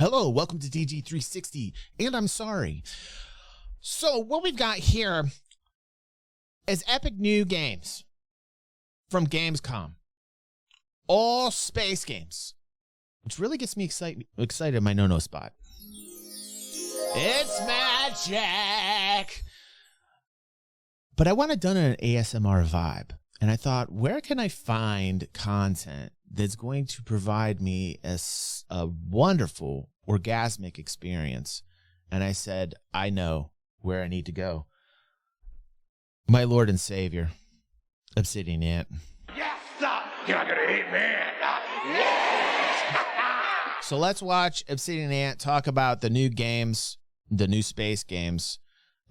Hello, welcome to DG360, and I'm sorry. So what we've got here is epic new games from GamesCom. All space games, which really gets me excited in my no-no spot. It's magic! But I want it done in an ASMR vibe, and I thought, where can I find content that's going to provide me a wonderful, orgasmic experience? And I said, I know where I need to go. My Lord and Savior, Obsidian Ant. Yes, you're not gonna eat me. Yes. So let's watch Obsidian Ant talk about the new games, the new space games,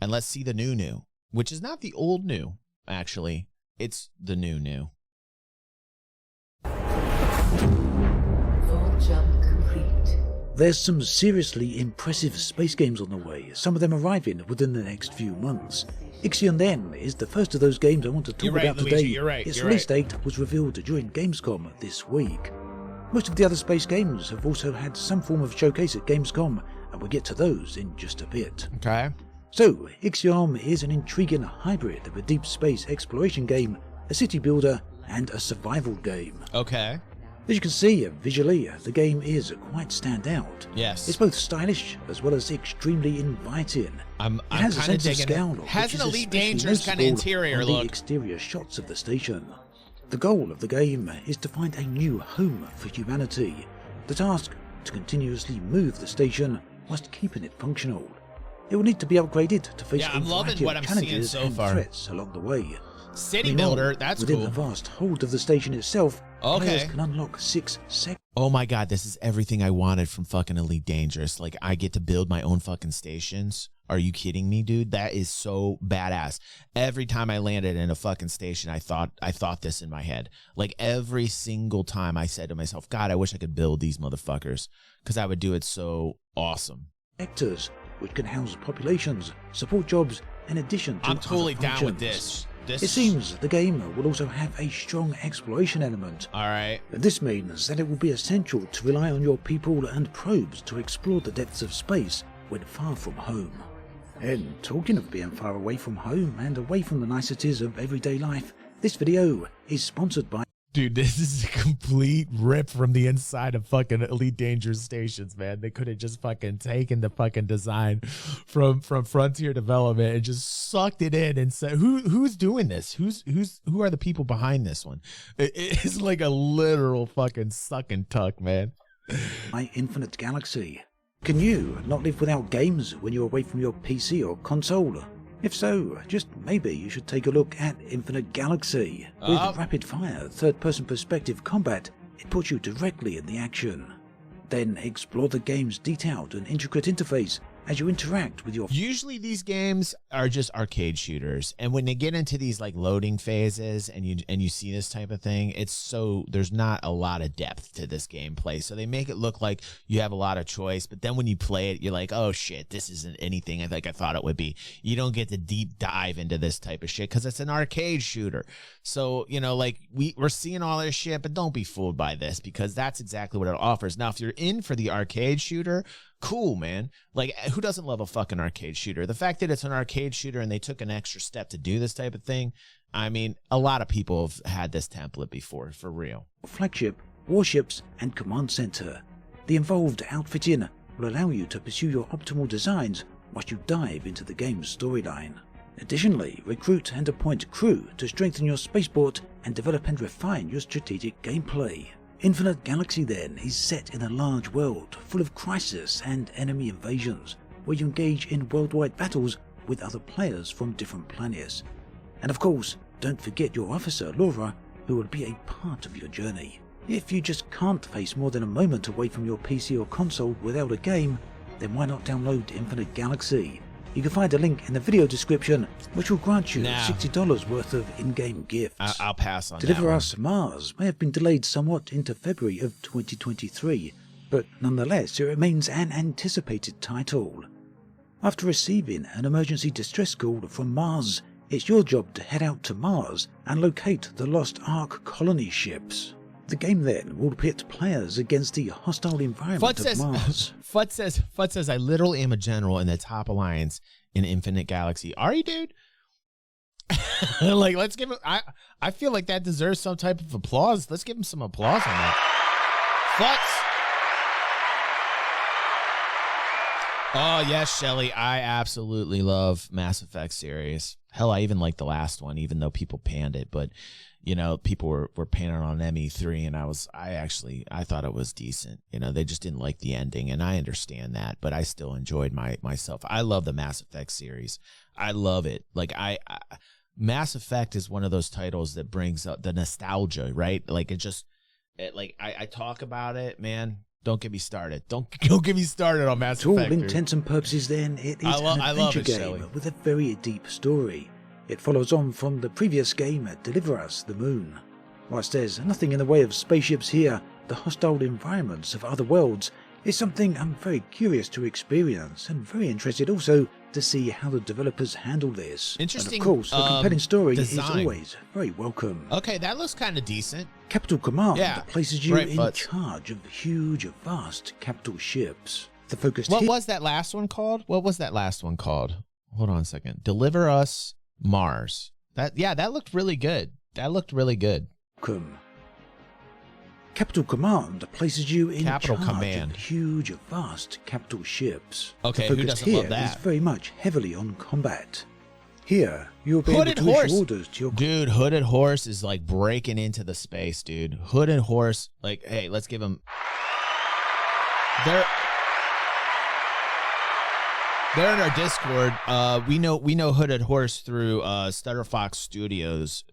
and let's see the new, which is not the old new, actually. It's the new. Full jump complete. There's some seriously impressive space games on the way, some of them arriving within the next few months. Ixion then is the first of those games I want to talk about Luigi, today. you're right, Its you're release right. date was revealed during GamesCom this week. Most of the other space games have also had some form of showcase at GamesCom, and we'll get to those in just a bit. Okay. So, Ixion is an intriguing hybrid of a deep space exploration game, a city builder, and a survival game. Okay. As you can see, visually, the game is quite standout. Yes. It's both stylish as well as extremely inviting. I'm It has a kind of sense of digging scale, it. Has which an is Elite especially Dangerous kind of noticeable interior on look. the exterior shots of the station. The goal of the game is to find a new home for humanity. The task, to continuously move the station whilst keeping it functional. It will need to be upgraded to face Yeah, a I'm loving variety what of I'm seeing challenges so and far. threats along the way. City Meanwhile, builder, that's within cool. the vast hold of the station itself, Okay. players can unlock 6 sections. Oh my God, this is everything I wanted from fucking Elite Dangerous. Like, I get to build my own fucking stations. Are you kidding me, dude? That is so badass. Every time I landed in a fucking station, I thought this in my head. Like, every single time I said to myself, God, I wish I could build these motherfuckers, because I would do it so awesome. Sectors, which can house populations, support jobs, in addition to I'm totally other down with functions. this. It seems the game will also have a strong exploration element. All right. This means that it will be essential to rely on your people and probes to explore the depths of space when far from home. And talking of being far away from home and away from the niceties of everyday life, this video is sponsored by... Dude, this is a complete rip from the inside of fucking Elite Dangerous stations, man. They could have just fucking taken the fucking design from Frontier Development and just sucked it in and said, who's doing this? Who are the people behind this one? It's like a literal fucking suck and tuck, man. My Infinite Galaxy. Can you not live without games when you're away from your PC or console? If so, just maybe you should take a look at Infinite Galaxy. With rapid-fire, third-person perspective combat, it puts you directly in the action. Then explore the game's detailed and intricate interface as you interact with your... Usually these games are just arcade shooters, and when they get into these like loading phases and you see this type of thing, it's so there's not a lot of depth to this gameplay. So they make it look like you have a lot of choice, but then when you play it, you're like, oh shit, this isn't anything I thought it would be. You don't get to deep dive into this type of shit because it's an arcade shooter. So, you know, like we're seeing all this shit, but don't be fooled by this because that's exactly what it offers. Now, if you're in for the arcade shooter, cool, man. Like, who doesn't love a fucking arcade shooter? The fact that it's an arcade shooter and they took an extra step to do this type of thing, I mean, a lot of people have had this template before, for real. flagship, warships, and command center. The involved outfitting will allow you to pursue your optimal designs whilst you dive into the game's storyline. Additionally, recruit and appoint crew to strengthen your spaceport and develop and refine your strategic gameplay. Infinite Galaxy then is set in a large world full of crisis and enemy invasions, where you engage in worldwide battles with other players from different planets. And of course, don't forget your officer Laura, who will be a part of your journey. If you just can't face more than a moment away from your PC or console without a game, then why not download Infinite Galaxy? You can find a link in the video description, which will grant you $60 worth of in-game gifts. I'll pass on Deliver that one. Us Mars may have been delayed somewhat into February of 2023, but nonetheless it remains an anticipated title. After receiving an emergency distress call from Mars, it's your job to head out to Mars and locate the lost Ark colony ships. The game then will pit players against the hostile environment of Mars. Fut says, I literally am a general in the top alliance in Infinite Galaxy. Are you, dude? Like, let's give him, I feel like that deserves some type of applause. Let's give him some applause on that. Futs. Oh, yes, Shelly. I absolutely love Mass Effect series. Hell, I even like the last one, even though people panned it. But, you know, people were panning on ME3, and I thought it was decent. You know, they just didn't like the ending, and I understand that, but I still enjoyed myself. I love the Mass Effect series. I love it. Like, Mass Effect is one of those titles that brings up the nostalgia, right? Like, I talk about it, man. Don't get me started. Don't get me started on Mass Effect. To all intents and purposes, then, it is an adventure game with a very deep story. It follows on from the previous game, Deliver Us the Moon. Whilst there's nothing in the way of spaceships here, the hostile environments of other worlds is something I'm very curious to experience, and very interested also to see how the developers handle this. Interesting. And of course, the compelling story design. is always very welcome. Okay, that looks kind of decent. Capital Command places you in charge of huge, vast capital ships. The focus. What was that last one called? Hold on a second. Deliver Us Mars. That looked really good. Capital Command places you in charge of huge, vast capital ships. Okay, the who focus doesn't here love that? is very much heavily on combat. Here, you'll be able to issue orders to your... Dude, Hooded Horse is like breaking into the space, dude. Hooded Horse, like, hey, let's give him... They're in our Discord. We know Hooded Horse through Stutter Fox Studios,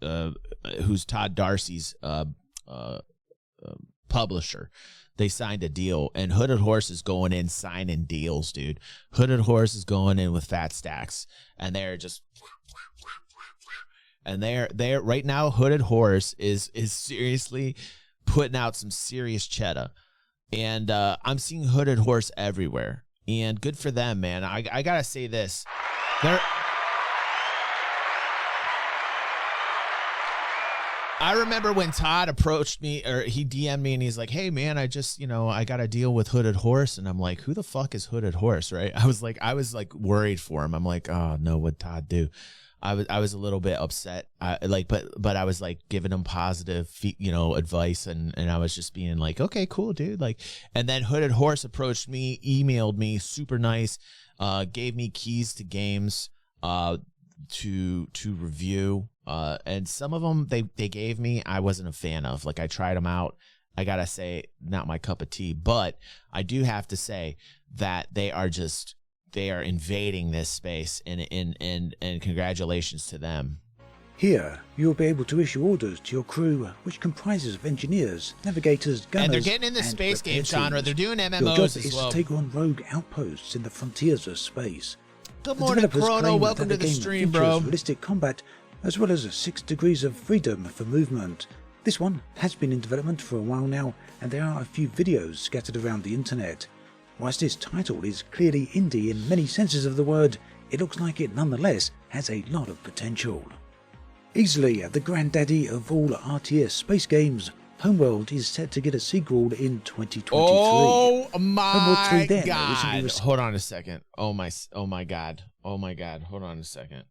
who's Todd Darcy's publisher. They signed a deal, and Hooded Horse is going in signing deals, dude. Hooded Horse is going in with fat stacks, and they're just... And they're right now, Hooded Horse is seriously putting out some serious cheddar. And I'm seeing Hooded Horse everywhere. And good for them, man. I gotta say this. I remember when Todd approached me, or he DM'd me, and he's like, hey, man, I got a deal with Hooded Horse. And I'm like, who the fuck is Hooded Horse, right? I was like worried for him. I'm like, oh, no, what'd Todd do? I was a little bit upset. But I was like giving him positive, advice. And I was just being like, okay, cool, dude. Like, and then Hooded Horse approached me, emailed me, super nice, gave me keys to games, to review. And some of them they gave me, I wasn't a fan of. Like, I tried them out. I gotta say, not my cup of tea. But I do have to say that they are invading this space, and congratulations to them. Here, you'll be able to issue orders to your crew, which comprises of engineers, navigators, gunners, and they're getting in the space game genre. They're doing MMOs your job as is well. to take on rogue outposts in the frontiers of space. Good morning, Chrono. Welcome to the stream, bro. Realistic combat, as well as 6 degrees of freedom for movement. This one has been in development for a while now, and there are a few videos scattered around the internet. Whilst this title is clearly indie in many senses of the word, it looks like it nonetheless has a lot of potential. Easily the granddaddy of all RTS space games, Homeworld is set to get a sequel in 2023. Oh my Homeworld 3 then God. Hold on a second. Oh my God. Hold on a second.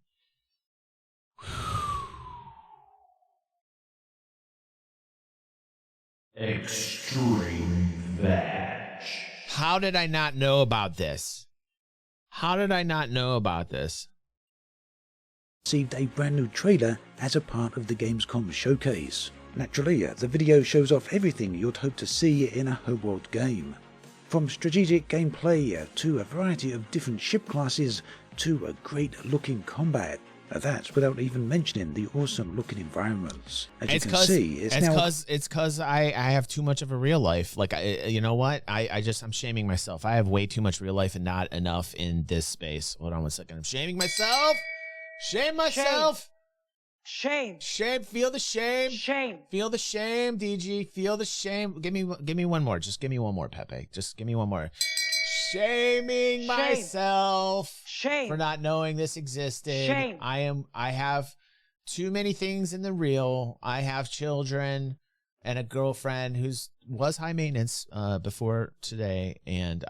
Extreme Veg. How did I not know about this? Received a brand new trailer as a part of the GamesCom showcase. Naturally, the video shows off everything you'd hope to see in a Homeworld game. From strategic gameplay to a variety of different ship classes to a great looking combat. That's without even mentioning the awesome looking environments. As you can see, it's cause I have too much of a real life. Like, you know what? I'm shaming myself. I have way too much real life and not enough in this space. Hold on one second. I'm shaming myself. Shame myself. Shame. Feel the shame. Shame. Feel the shame, DG. Feel the shame. Give me one more. Just give me one more, Pepe. Just give me one more. Shaming myself for not knowing this existed. Shame. I have too many things in the real. I have children. and a girlfriend was high maintenance before today, and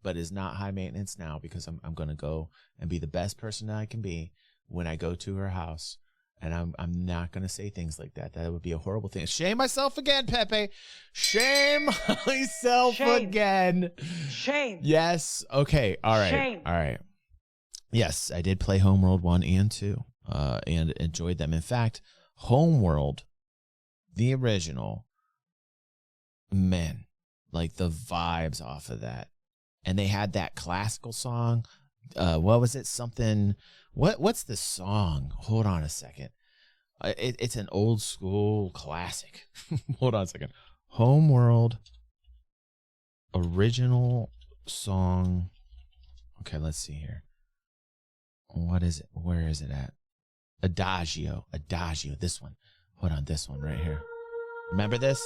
but is not high maintenance now because I'm going to go and be the best person that I can be when I go to her house. And I'm not going to say things like that. That would be a horrible thing. Shame myself again, Pepe. Shame myself again. Shame. Yes. Okay. All right. Shame. All right. Yes, I did play Homeworld 1 and 2 and enjoyed them. In fact, Homeworld, the original, man, like the vibes off of that. And they had that classical song. What was it? Something... What's the song? Hold on a second. It's an old school classic. Hold on a second. Homeworld original song. Okay, let's see here. What is it? Where is it at? Adagio. Adagio. This one. Hold on. This one right here. Remember this?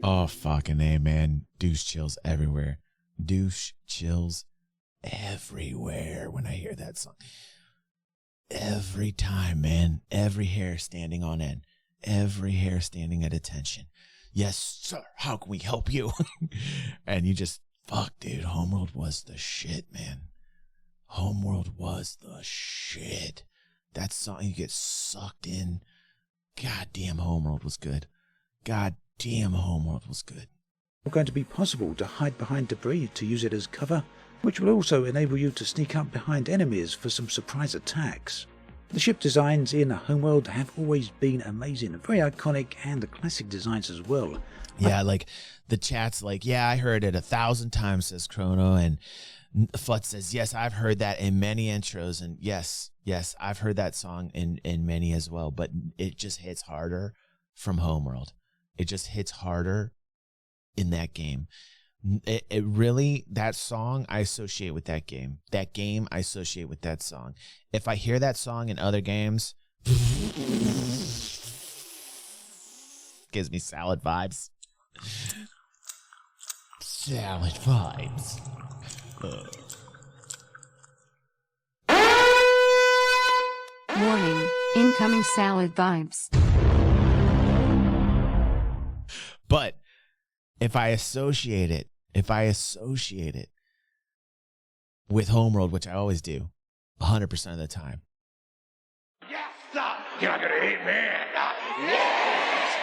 Oh, fucking A, man. Douche chills everywhere. Douche chills everywhere when I hear that song. Every time, man. Every hair standing on end. Every hair standing at attention. Yes, sir. How can we help you? And you just, fuck, dude. Homeworld was the shit, man. Homeworld was the shit. That song, you get sucked in. Goddamn, Homeworld was good. God damn, Homeworld was good. It's going to be possible to hide behind debris to use it as cover, which will also enable you to sneak up behind enemies for some surprise attacks. The ship designs in Homeworld have always been amazing, very iconic, and the classic designs as well. Yeah, like the chat's like, yeah, I heard it 1,000 times, says Chrono, and Flut says, yes, I've heard that in many intros, and yes, I've heard that song in many as well, but it just hits harder from Homeworld. It just hits harder in that game. It really, that song I associate with that game. That game I associate with that song. If I hear that song in other games, gives me salad vibes. Salad vibes. Warning, incoming salad vibes. But if I associate it with Homeworld, which I always do, 100% of the time. Yes, you're not gonna hate me. Yes.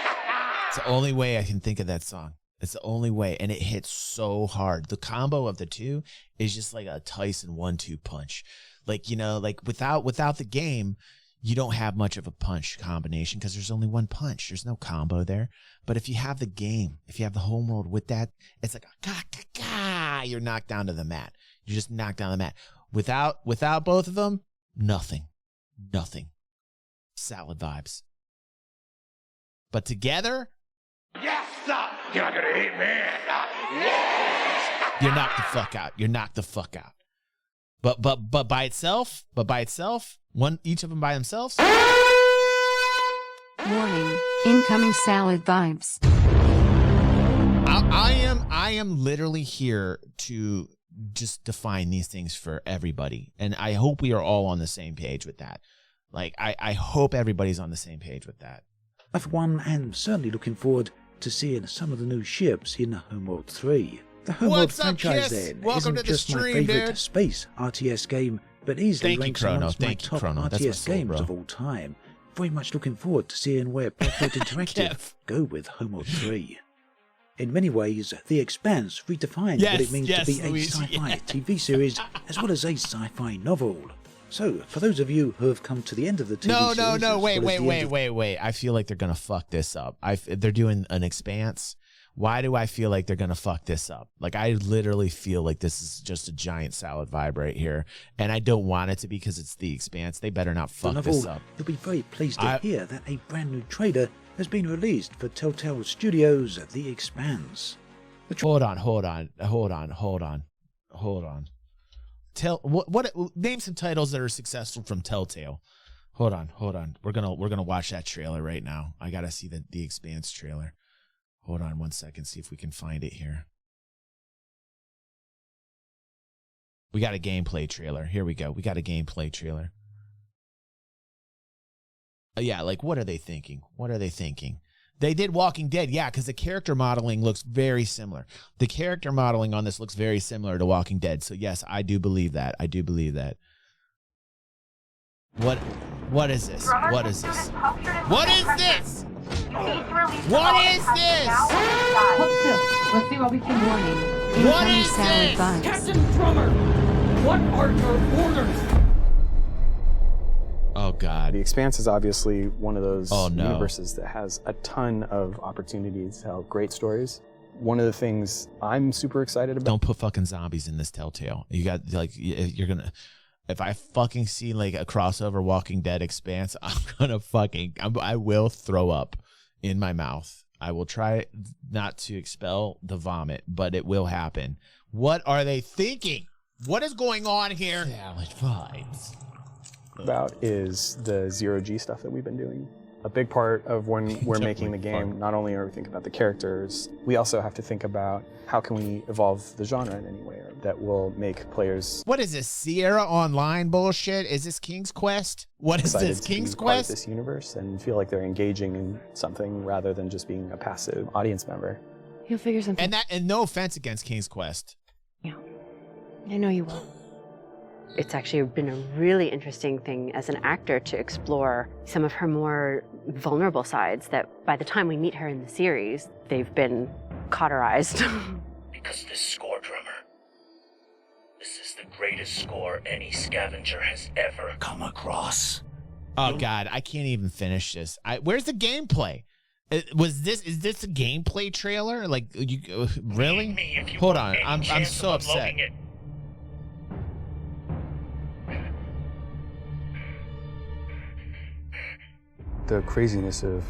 It's the only way I can think of that song. It's the only way, and it hits so hard. The combo of the two is just like a Tyson 1-2 punch. Like, you know, like without the game, you don't have much of a punch combination because there's only one punch. There's no combo there. But if you have the game, if you have the Homeworld with that, it's like you're knocked down to the mat. You're just knocked down the mat. Without both of them, nothing. Salad vibes. But together, Yes, you're not gonna hate me. Yes. you're knocked the fuck out. But by itself, each of them by themselves. Warning, incoming salad vibes. I am literally here to just define these things for everybody. And I hope we are all on the same page with that. Like, I hope everybody's on the same page with that. I, for one, am certainly looking forward to seeing some of the new ships in Homeworld 3. The Homeworld What's up, franchise, Kiss? then, Welcome isn't to the just my stream, favourite dude. space RTS game, but easily Thank you, ranks Chrono. amongst my Thank you, top Chrono. That's my RTS soul, games bro. of all time. Very much looking forward to seeing where Blackfoot Interactive Kev. go with Homeworld 3. In many ways, The Expanse redefined Yes, what it means yes, to be a Luigi, sci-fi yeah. TV series as well as a sci-fi novel. So, for those of you who have come to the end of the TV series... No, as well as the end of- wait. I feel like they're going to fuck this up. They're doing an Expanse Why do I feel like they're going to fuck this up? Like, I literally feel like this is just a giant salad vibe right here. And I don't want it to be because it's The Expanse. They better not fuck this up. You'll be very pleased to hear that a brand new trailer has been released for Telltale Studios' The Expanse. Hold on. Name some titles that are successful from Telltale. Hold on. We're gonna watch that trailer right now. I gotta see the Expanse trailer. Hold on 1 second, see if we can find it here. We got a gameplay trailer. Here we go. We got a gameplay trailer. Yeah, like, what are they thinking? They did Walking Dead, yeah, because the character modeling looks very similar. The character modeling on this looks very similar to Walking Dead. So yes, I do believe that. What is this? What is this? Hold still. Let's see what we can warning. What Incoming is salad this? vibes. Captain Drummer, what are your orders? Oh God. The Expanse is obviously one of those Oh, no. universes that has a ton of opportunities to tell great stories. One of the things I'm super excited about. Don't put fucking zombies in this Telltale. You got, like, you're gonna. If I fucking see like a crossover Walking Dead Expanse, I will throw up in my mouth. I will try not to expel the vomit, but it will happen. What are they thinking? What is going on here? Salad vibes. About is the zero-G stuff that we've been doing. A big part of when we're making the game, not only are we thinking about the characters, we also have to think about how can we evolve the genre in any way that will make players. What is this, Sierra Online bullshit? Is this King's Quest? What is this, King's to be part of Quest? this universe and feel like they're engaging in something rather than just being a passive audience member. You'll figure something. And no offense against King's Quest. Yeah, I know you will. It's actually been a really interesting thing as an actor to explore some of her more vulnerable sides that by the time we meet her in the series, they've been cauterized. Because this score, drummer, this is the greatest score any scavenger has ever come across. Oh God, I can't even finish this. Where's the gameplay? Is this a gameplay trailer? Like, you really? Hold on, I'm so upset. The craziness of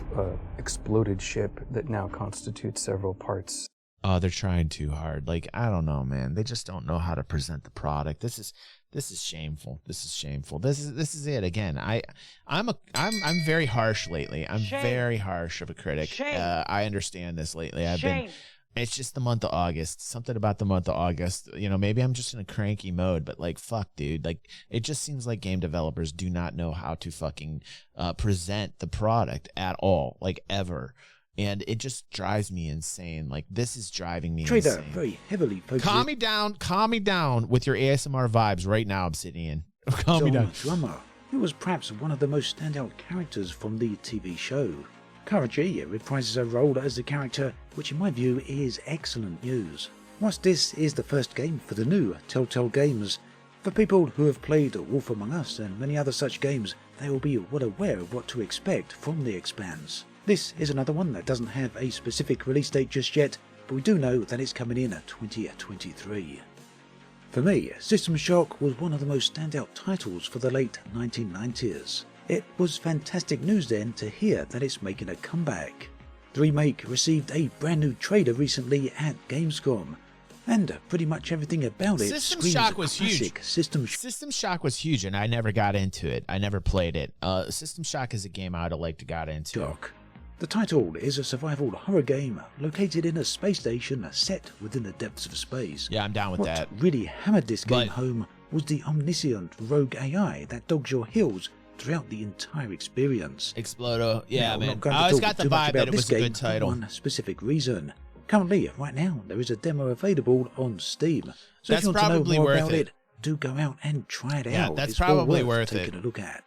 exploded ship that now constitutes several parts. Oh, they're trying too hard. Like, I don't know, man. They just don't know how to present the product. This is shameful. This is it again. I'm very harsh lately. I'm very harsh of a critic. I understand this lately. It's just the month of August. Something about the month of August. You know, maybe I'm just in a cranky mode, but like, fuck, dude. Like, it just seems like game developers do not know how to fucking present the product at all, like, ever. And it just drives me insane. Like, this is driving me insane. Very heavily focused. Calm me down with your ASMR vibes right now, Obsidian. Calm me down. Drummer, who was perhaps one of the most standout characters from the TV show. Karaji reprises her role as the character, which in my view is excellent news. Whilst this is the first game for the new Telltale games, for people who have played Wolf Among Us and many other such games, they will be well aware of what to expect from The Expanse. This is another one that doesn't have a specific release date just yet, but we do know that it's coming in at 2023. For me, System Shock was one of the most standout titles for the late 1990s. It was fantastic news then to hear that it's making a comeback. The remake received a brand new trailer recently at GamesCom, and pretty much everything about it System screams Shock was classic huge. System Shock was huge, and I never got into it. I never played it. System Shock is a game I would have liked to got into. Shock. The title is a survival horror game located in a space station set within the depths of space. Yeah, I'm down with that. What really hammered this game home was the omniscient rogue AI that dogs your heels throughout the entire experience. Explodo, yeah, now, man. I always got the vibe that it was a good title. For one specific reason. Currently, right now, there is a demo available on Steam. So That's if you want probably to know more worth about it. do go out and try it out. Yeah, that's It's probably well worth taking it. a look at.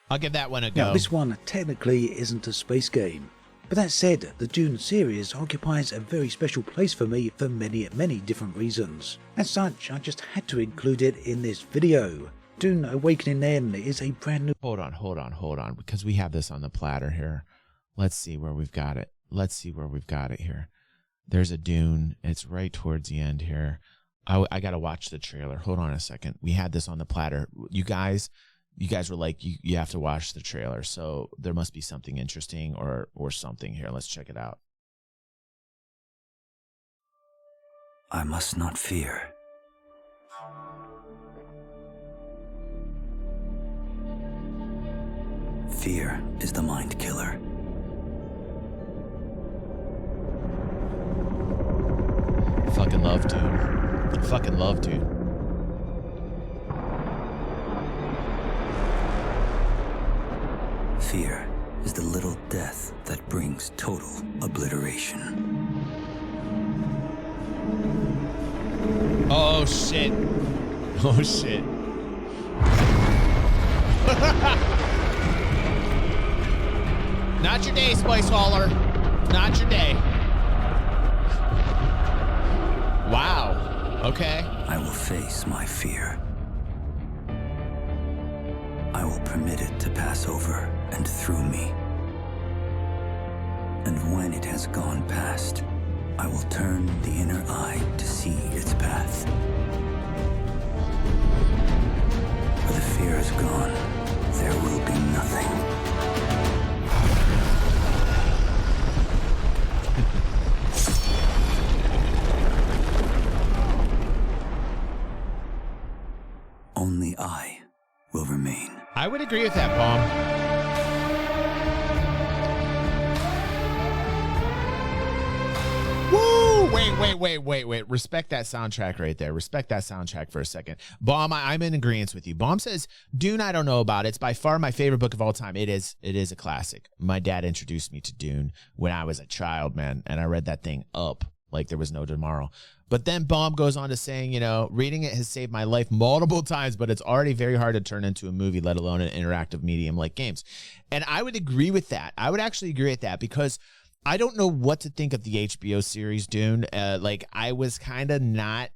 I'll give that one a go. Now, this one technically isn't a space game. But that said, the Dune series occupies a very special place for me for many, many different reasons. As such, I just had to include it in this video. Dune Awakening then is a brand new... Hold on, because we have this on the platter here. Let's see where we've got it. Here. There's a Dune. It's right towards the end here. I got to watch the trailer. Hold on a second. We had this on the platter. You guys were like, you have to watch the trailer. So there must be something interesting or something here. Let's check it out. I must not fear. Fear is the mind killer. Fucking love Dune. Fucking love Dune. Fear is the little death that brings total obliteration. Oh shit. Oh shit. Not your day, Spice Hauler. Not your day. Wow. Okay. I will face my fear. I will permit it to pass over and through me. And when it has gone past, I will turn the inner eye to see its path. Where the fear is gone, there will be nothing. Only I will remain. I would agree with that, Bomb. Woo! Wait. Respect that soundtrack right there. Respect that soundtrack for a second. Bomb, I'm in agreement with you. Bomb says, Dune, I don't know about. It's by far my favorite book of all time. It is a classic. My dad introduced me to Dune when I was a child, man, and I read that thing up like there was no tomorrow. But then Bomb goes on to saying, reading it has saved my life multiple times, but it's already very hard to turn into a movie, let alone an interactive medium like games. And I would agree with that. I would actually agree with that because I don't know what to think of the HBO series Dune. I was kind of not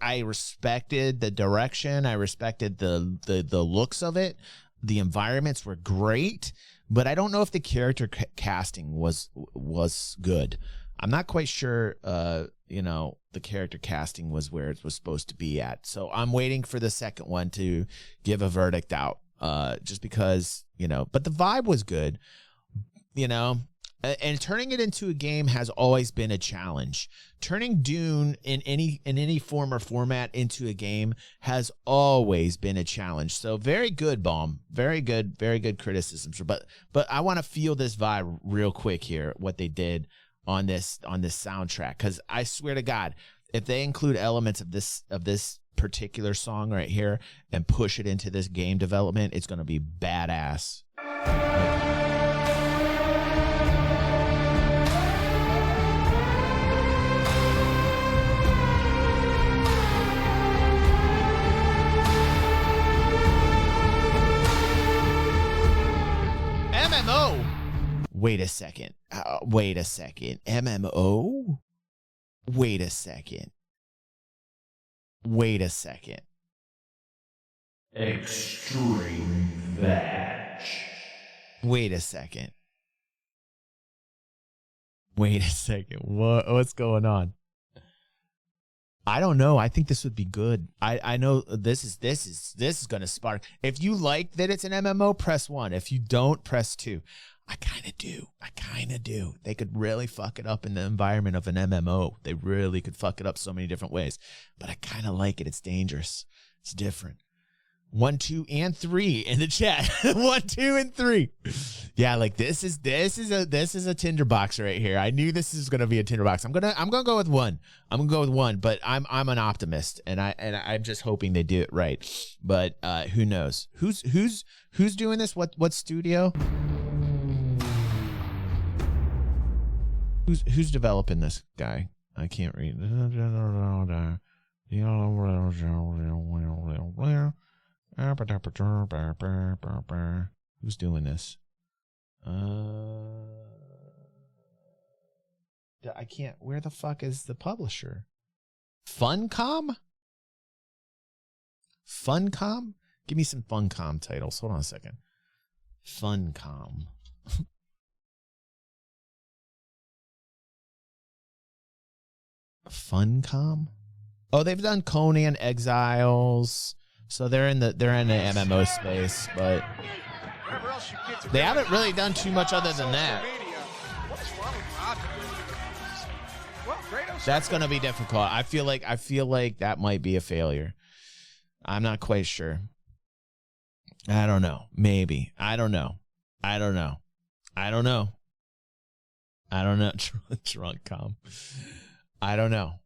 I respected the direction. I respected the looks of it. The environments were great, but I don't know if the character casting was good. I'm not quite sure, the character casting was where it was supposed to be at. So I'm waiting for the second one to give a verdict out, just because, but the vibe was good, and turning it into a game has always been a challenge. Turning Dune in any form or format into a game has always been a challenge. So very good, Bomb. Very good criticisms. But I want to feel this vibe real quick here, what they did on this soundtrack, because I swear to God, if they include elements of this particular song right here and push it into this game development, it's going to be badass. MMO. Wait a second. MMO? Wait a second. Extreme Vag. Wait a second. What's going on? I don't know. I think this would be good. I know this is going to spark. If you like that it's an MMO, press 1. If you don't, press 2. I kind of do. They could really fuck it up in the environment of an MMO. They really could fuck it up so many different ways. But I kind of like it. It's dangerous. It's different. 1, 2, and 3 in the chat. 1, 2, and 3. Yeah, like this is a tinderbox right here. I knew this is gonna be a tinderbox. I'm gonna go with 1. I'm gonna go with 1, but I'm an optimist, and I'm just hoping they do it right. But who knows? Who's doing this? What studio? Who's developing this guy? I can't read. Who's doing this? I can't. Where the fuck is the publisher? Funcom? Give me some Funcom titles. Hold on a second. Funcom. Funcom. Oh, they've done Conan Exiles, so they're in the MMO space, but they haven't really done too much other than that. That's gonna be difficult. I feel like that might be a failure. I'm not quite sure. I don't know. Maybe. I don't know. Drunk com. I don't know.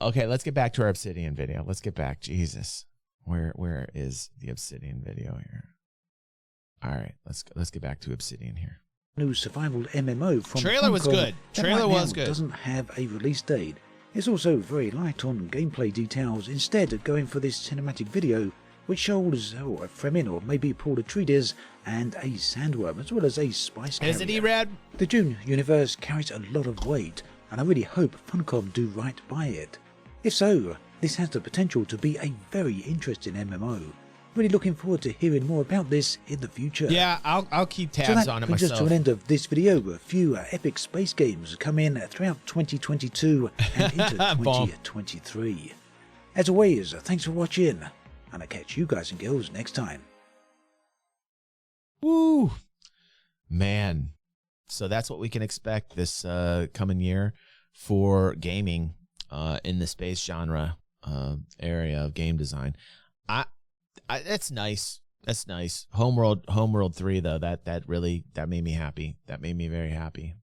Okay, let's get back to our Obsidian video. Let's get back. Jesus. Where is the Obsidian video here? All right, let's get back to Obsidian here. New survival MMO from Trailer was good. Trailer was good. Doesn't have a release date. It's also very light on gameplay details, instead going for this cinematic video which shows a Fremen or maybe Paul Atreides and a sandworm as well as a spice carrier. Isn't he red? The Dune universe carries a lot of weight and I really hope Funcom do right by it. If so, this has the potential to be a very interesting MMO. Really looking forward to hearing more about this in the future. Yeah, I'll keep tabs on it myself. So that brings us to an end of this video. A few epic space games come in throughout 2022 and into 2023. As always, thanks for watching, and I'll catch you guys and girls next time. Woo! Man. So that's what we can expect this coming year for gaming in the space genre area of game design. That's nice. That's nice. Homeworld 3 though, that made me happy. That made me very happy.